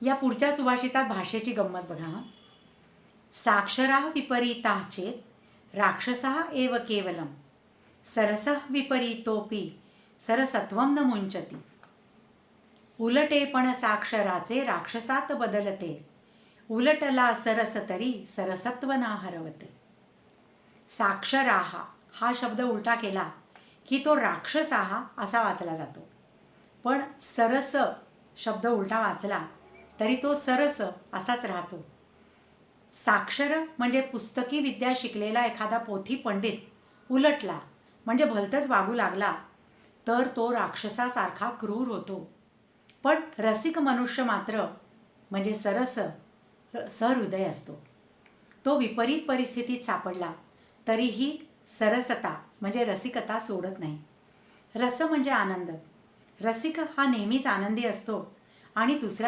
या पुढच्या सुभाषितात भाषेची गंमत बघा. साक्षराः विपरीताः चेत् राक्षसः एव केवलम सरसः विपरीतोपि सरसत्वं न मुंचती. उलटेपण साक्षराचे राक्षसात बदलते, उलटला सरस तरी सरसत्व ना हरवते. साक्षराः हा शब्द उलटा केला की तो राक्षसाः असा वाचला जातो, पण सरस शब्द उलटा वाचला तरी तो सरस असाच राहतो. साक्षर म्हणजे पुस्तकी विद्या शिकलेला एखादा पोथी पंडित उलटला म्हणजे भलतंच वागू लागला तर तो राक्षसासारखा क्रूर होतो. पण रसिक मनुष्य मात्र म्हणजे सरस सहृदय असतो. तो विपरीत परिस्थितीत सापडला तरीही सरसता म्हणजे रसिकता सोडत नाही. रस म्हणजे आनंद. रसिक हा नेहमीच आनंदी असतो आणि दुसऱ्या